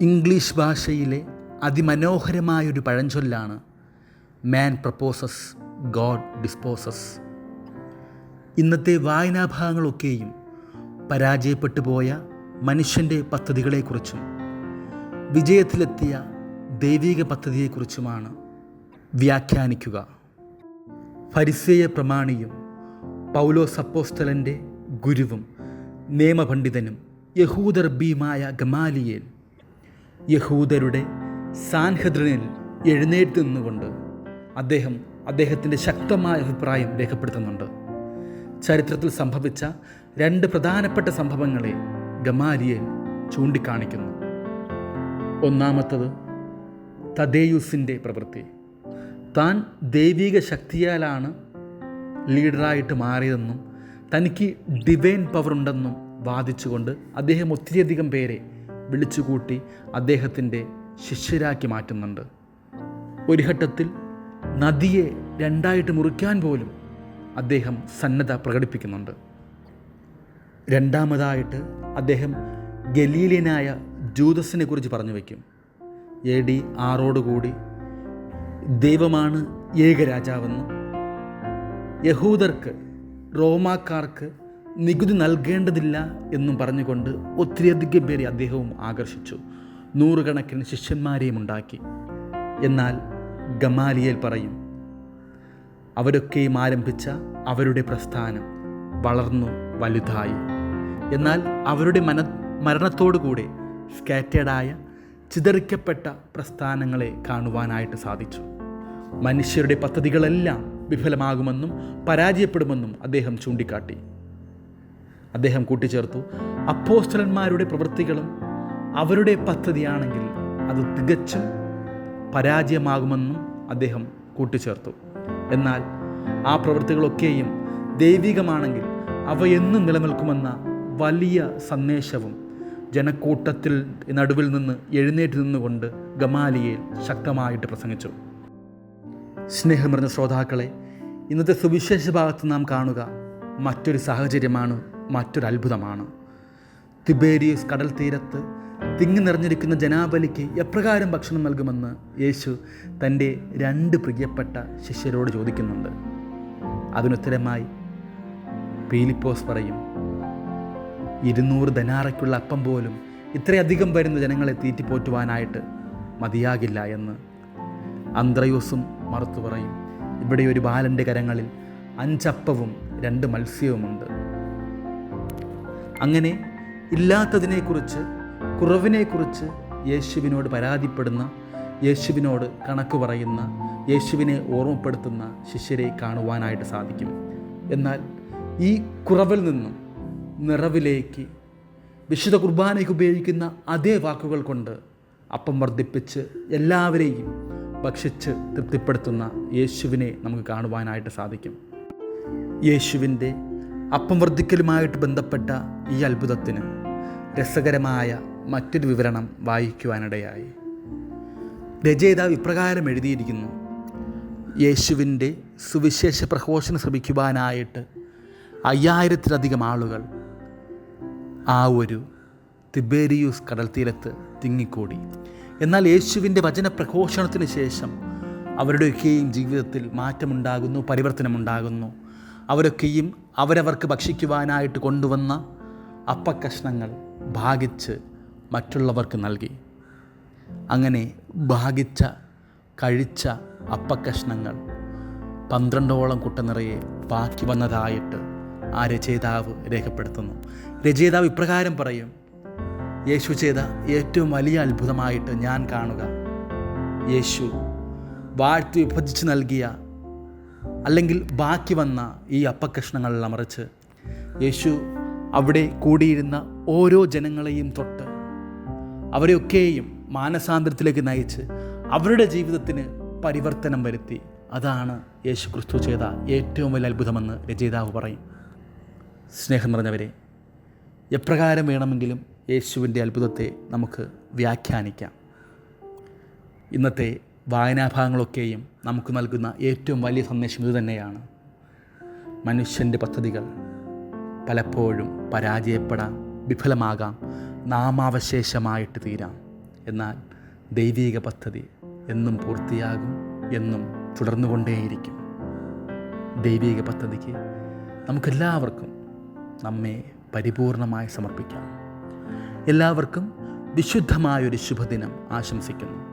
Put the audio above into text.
English ഭാഷയിലെ അതിമനോഹരമായൊരു പഴഞ്ചൊല്ലാണ് മാൻ proposes God disposes. ഇന്നത്തെ വായനാഭാഗങ്ങളൊക്കെയും പരാജയപ്പെട്ടു പോയ മനുഷ്യൻ്റെ പദ്ധതികളെക്കുറിച്ചും വിജയത്തിലെത്തിയ ദൈവിക പദ്ധതിയെക്കുറിച്ചുമാണ് വ്യാഖ്യാനിക്കുക. ഫരിസേയ പ്രമാണിയും പൗലോസ് അപ്പോസ്തലൻ്റെ ഗുരുവും നിയമപണ്ഡിതനും യഹൂദർബിയുമായ ഗമാലിയേൽ യഹൂദരുടെ സാൻഹദ്രിനിൽ എഴുന്നേറ്റ് നിന്നുകൊണ്ട് അദ്ദേഹത്തിൻ്റെ ശക്തമായ അഭിപ്രായം രേഖപ്പെടുത്തുന്നുണ്ട്. ചരിത്രത്തിൽ സംഭവിച്ച 2 പ്രധാനപ്പെട്ട സംഭവങ്ങളെ ഗമാലിയേൽ ചൂണ്ടിക്കാണിക്കുന്നു. ഒന്നാമത്തത് തദ്ദേയൂസിൻ്റെ പ്രവൃത്തി. താൻ ദൈവിക ശക്തിയാലാണ് ലീഡറായിട്ട് മാറിയതെന്നും തനിക്ക് ഡിവൈൻ പവർ ഉണ്ടെന്നും വാദിച്ചുകൊണ്ട് അദ്ദേഹം ഒത്തിരിയധികം പേരെ വിളിച്ചുകൂട്ടി അദ്ദേഹത്തിൻ്റെ ശിഷ്യരാക്കി മാറ്റുന്നുണ്ട്. ഒരു ഘട്ടത്തിൽ നദിയെ 2 മുറിക്കാൻ പോലും അദ്ദേഹം സന്നദ്ധ പ്രകടിപ്പിക്കുന്നുണ്ട്. രണ്ടാമതായിട്ട് അദ്ദേഹം ഗലീലിയനായ ജൂദസിനെ കുറിച്ച് പറഞ്ഞു വയ്ക്കും. AD 6 ദൈവമാണ് ഏകരാജാവെന്നും യഹൂദർക്ക് റോമാക്കാർക്ക് നികുതി നൽകേണ്ടതില്ല എന്നും പറഞ്ഞുകൊണ്ട് ഒത്തിരിയധികം പേരെ അദ്ദേഹവും ആകർഷിച്ചു. 100 കണക്കിന് ശിഷ്യന്മാരെയും ഉണ്ടാക്കി. എന്നാൽ ഗമാലിയേൽ പറയും, അവരൊക്കെയും ആരംഭിച്ച അവരുടെ പ്രസ്ഥാനം വളർന്നു വലുതായി. എന്നാൽ അവരുടെ മരണത്തോടുകൂടെ സ്കാറ്റേഡായ ചിതറിക്കപ്പെട്ട പ്രസ്ഥാനങ്ങളെ കാണുവാനായിട്ട് സാധിച്ചു. മനുഷ്യരുടെ പദ്ധതികളെല്ലാം വിഫലമാകുമെന്നും പരാജയപ്പെടുമെന്നും അദ്ദേഹം ചൂണ്ടിക്കാട്ടി. അദ്ദേഹം കൂട്ടിച്ചേർത്തു, അപ്പോസ്തലന്മാരുടെ പ്രവൃത്തികളും അവരുടെ പദ്ധതിയാണെങ്കിൽ അത് തികച്ചും പരാജയമാകുമെന്നും അദ്ദേഹം കൂട്ടിച്ചേർത്തു. എന്നാൽ ആ പ്രവൃത്തികളൊക്കെയും ദൈവികമാണെങ്കിൽ അവ എന്നും നിലനിൽക്കുമെന്ന വലിയ സന്ദേശവും ജനക്കൂട്ടത്തിൽ നടുവിൽ നിന്ന് എഴുന്നേറ്റ് നിന്നുകൊണ്ട് ഗമാലിയേൽ ശക്തമായിട്ട് പ്രസംഗിച്ചു. സ്നേഹം നിറഞ്ഞ ശ്രോതാക്കളെ, ഇന്നത്തെ സുവിശേഷ ഭാഗത്ത് നാം കാണുക മറ്റൊരു സാഹചര്യമാണ്, മറ്റൊരു അത്ഭുതമാണ്. തിബേരിയസ് കടൽ തീരത്ത് തിങ്ങി നിറഞ്ഞിരിക്കുന്ന ജനാബലിക്ക് എപ്രകാരം ഭക്ഷണം നൽകുമെന്ന് യേശു തൻ്റെ 2 പ്രിയപ്പെട്ട ശിഷ്യരോട് ചോദിക്കുന്നുണ്ട്. അതിനുത്തരമായി പീലിപ്പോസ് പറയും, 200 ദനാറയ്ക്കുള്ള അപ്പം പോലും ഇത്രയധികം വരുന്ന ജനങ്ങളെ തീറ്റിപ്പോറ്റുവാനായിട്ട് മതിയാകില്ല എന്ന്. അന്ത്രയോസും മറുത്തു പറയും, ഇവിടെ ഒരു ബാലൻ്റെ കരങ്ങളിൽ 5 അപ്പവും 2 മത്സ്യവുമുണ്ട്. അങ്ങനെ ഇല്ലാത്തതിനെക്കുറിച്ച്, കുറവിനെക്കുറിച്ച് യേശുവിനോട് പരാതിപ്പെടുന്ന, യേശുവിനോട് കണക്ക് പറയുന്ന, യേശുവിനെ ഓർമ്മപ്പെടുത്തുന്ന ശിഷ്യരെ കാണുവാനായിട്ട് സാധിക്കും. എന്നാൽ ഈ കുറവിൽ നിന്നും നിറവിലേക്ക് വിശുദ്ധ കുർബാനയ്ക്ക് ഉപയോഗിക്കുന്ന അതേ വാക്കുകൾ കൊണ്ട് അപ്പം വർദ്ധിപ്പിച്ച് എല്ലാവരെയും ഭക്ഷിച്ച് തൃപ്തിപ്പെടുത്തുന്ന യേശുവിനെ നമുക്ക് കാണുവാനായിട്ട് സാധിക്കും. യേശുവിൻ്റെ അപ്പം വർദ്ധിക്കലുമായിട്ട് ബന്ധപ്പെട്ട ഈ അത്ഭുതത്തിന് രസകരമായ മറ്റൊരു വിവരണം വായിക്കുവാനിടയായി. രചയിതാവ് ഇപ്രകാരം എഴുതിയിരിക്കുന്നു: യേശുവിൻ്റെ സുവിശേഷ പ്രഘോഷണം ശ്രമിക്കുവാനായിട്ട് 5000-ലധികം ആളുകൾ ആ ഒരു തിബേരിയൂസ് കടൽ തീരത്ത് തിങ്ങിക്കൂടി. എന്നാൽ യേശുവിൻ്റെ വചന പ്രഘോഷണത്തിന് ശേഷം അവരുടെയൊക്കെയും ജീവിതത്തിൽ മാറ്റമുണ്ടാകുന്നു, പരിവർത്തനമുണ്ടാകുന്നു. അവരൊക്കെയും അവരവർക്ക് ഭക്ഷിക്കുവാനായിട്ട് കൊണ്ടുവന്ന അപ്പക്കഷ്ണങ്ങൾ ഭാഗിച്ച് മറ്റുള്ളവർക്ക് നൽകി. അങ്ങനെ കഴിച്ച അപ്പക്കഷ്ണങ്ങൾ 12ഓളം കുട്ട നിറയെ ബാക്കി വന്നതായിട്ട് ആ രചയിതാവ് രേഖപ്പെടുത്തുന്നു. രചയിതാവ് ഇപ്രകാരം പറയും: യേശു ചെയ്ത ഏറ്റവും വലിയ അത്ഭുതമായിട്ട് ഞാൻ കാണുക, യേശു വാഴ്ത്തി വിഭജിച്ച് നൽകിയ അല്ലെങ്കിൽ ബാക്കി വന്ന ഈ അപ്പക്കഷ്ണങ്ങളിൽ അമർച്ച് യേശു അവിടെ കൂടിയിരുന്ന ഓരോ ജനങ്ങളെയും തൊട്ട് അവരെയൊക്കെയും മാനസാന്തരത്തിലേക്ക് നയിച്ച് അവരുടെ ജീവിതത്തിന് പരിവർത്തനം വരുത്തി. അതാണ് യേശു ക്രിസ്തു ചെയ്ത ഏറ്റവും വലിയ അത്ഭുതമെന്ന് രചയിതാവ് പറയും. സ്നേഹം നിറഞ്ഞവരെ, എപ്രകാരം വേണമെങ്കിലും യേശുവിൻ്റെ അത്ഭുതത്തെ നമുക്ക് വ്യാഖ്യാനിക്കാം. ഇന്നത്തെ വായനാഭാഗങ്ങളൊക്കെയും നമുക്ക് നൽകുന്ന ഏറ്റവും വലിയ സന്ദേശം ഇതുതന്നെയാണ്. മനുഷ്യൻ്റെ പദ്ധതികൾ പലപ്പോഴും പരാജയപ്പെടാം, വിഫലമാകാം, നാമാവശേഷമായിട്ട് തീരാം. എന്നാൽ ദൈവീക പദ്ധതി എന്നും പൂർത്തിയാകും, എന്നും തുടർന്നുകൊണ്ടേയിരിക്കും. ദൈവീക പദ്ധതിക്ക് നമുക്കെല്ലാവർക്കും നമ്മെ പരിപൂർണമായി സമർപ്പിക്കാം. എല്ലാവർക്കും വിശുദ്ധമായൊരു ശുഭദിനം ആശംസിക്കുന്നു.